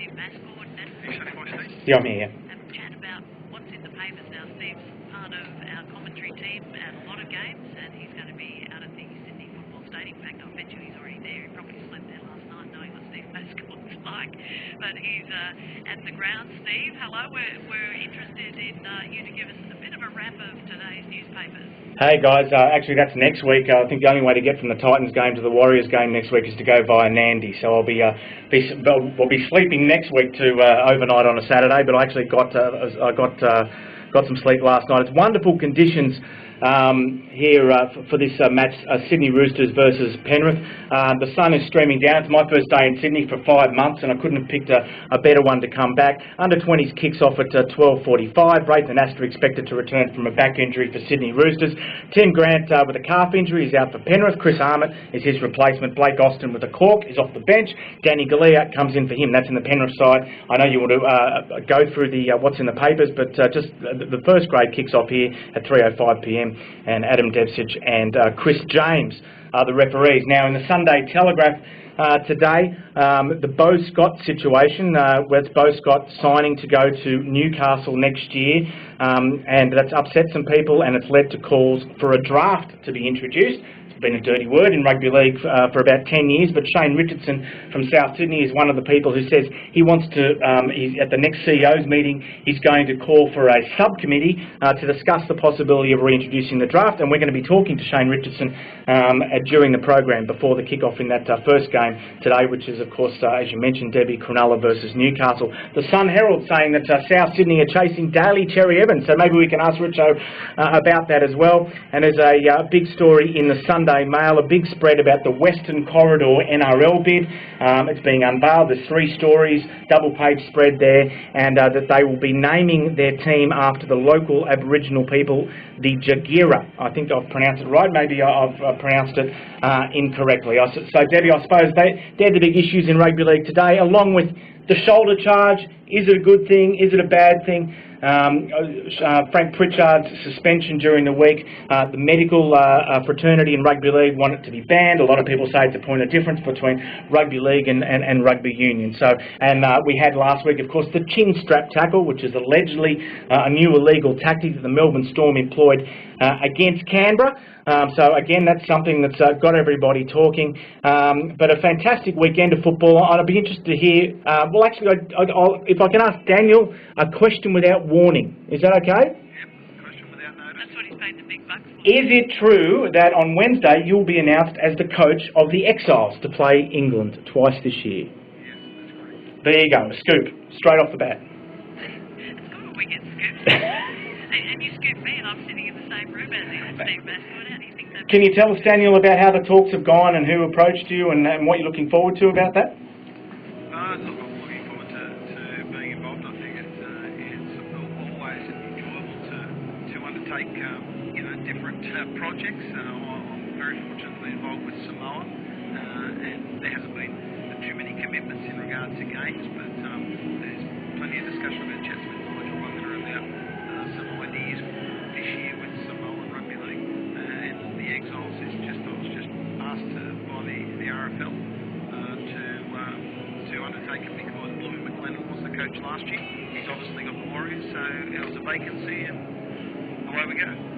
Steve Mascord. Yeah, I'm here. Have a chat about what's in the papers now. Steve's part of our commentary team at a lot of games, and he's going to be out at the Sydney Football Stadium. In fact, I bet you he's already there. He probably slept there last night knowing what Steve Mascord's like. But he's at the ground. Steve, hello. We're interested in you to give us a bit of a wrap of today's newspapers. Hey guys, actually that's next week. I think the only way to get from the Titans game to the Warriors game next week is to go via Nandi. So I'll be sleeping next week to overnight on a Saturday. But I actually got some sleep last night. It's wonderful conditions here for this match, Sydney Roosters versus Penrith. The sun is streaming down. It's my first day in Sydney for 5 months, and I couldn't have picked a better one to come back. Under-20s kicks off at 12:45. Braithen Astor expected to return from a back injury for Sydney Roosters. Tim Grant with a calf injury is out for Penrith. Chris Arnott is his replacement. Blake Austin with a cork is off the bench. Danny Galea comes in for him. That's in the Penrith side. I know you want to go through the what's in the papers, but just the first grade kicks off here at 3:05 p.m. and Adam Devsich and Chris James are the referees. Now in the Sunday Telegraph today, the Beau Scott situation, where it's Beau Scott signing to go to Newcastle next year, and that's upset some people, and it's led to calls for a draft to be introduced. Been a dirty word in rugby league for about 10 years, but Shane Richardson from South Sydney is one of the people who says he wants to, he's at the next CEO's meeting, he's going to call for a subcommittee to discuss the possibility of reintroducing the draft, and we're going to be talking to Shane Richardson during the program before the kick-off in that first game today, which is, of course, as you mentioned, Debbie, Cronulla versus Newcastle. The Sun Herald saying that South Sydney are chasing Daly Cherry Evans, so maybe we can ask Richo about that as well. And there's a big story in the Sunday Mail, a big spread about the Western Corridor NRL bid. It's being unveiled. There's 3 stories, double-page spread there, and that they will be naming their team after the local Aboriginal people, the Jagira. I think I've pronounced it right. Maybe I've pronounced it incorrectly. So, Debbie, I suppose they're the big issues in rugby league today, along with the shoulder charge. Is it a good thing? Is it a bad thing? Frank Pritchard's suspension during the week. The medical fraternity in rugby league want it to be banned. A lot of people say it's a point of difference between rugby league and rugby union. So, and we had last week, of course, the chin strap tackle, which is allegedly a new illegal tactic that the Melbourne Storm employed against Canberra. So again, that's something that's got everybody talking. But a fantastic weekend of football. I'd be interested to hear. Well, actually, if I can ask Daniel a question without warning, is that okay? Yep, question without notice. That's what he's paid the big bucks for. Is it true that on Wednesday you'll be announced as the coach of the Exiles to play England twice this year? Yes, that's correct. There you go, a scoop, straight off the bat. It's good when we get scooped. and you scooped me, and I'm sitting in the same room as you and Steve Mascord. How do you think that? Can you tell us, Daniel, about how the talks have gone and who approached you and what you're looking forward to about that? Look, I'm looking forward to being involved. I think it's always enjoyable to undertake different projects. I'm very fortunately involved with Samoa, and there hasn't been too many commitments in regards to games, but there's plenty of discussion about chats with Nigel Bunger about some ideas for this year with Samoa and Rugby League, and the Exiles is I was just asked by the RFL to undertake it because Bluey McLennan was the coach last year. He's obviously got the Warriors, so there was a vacancy, and away we go.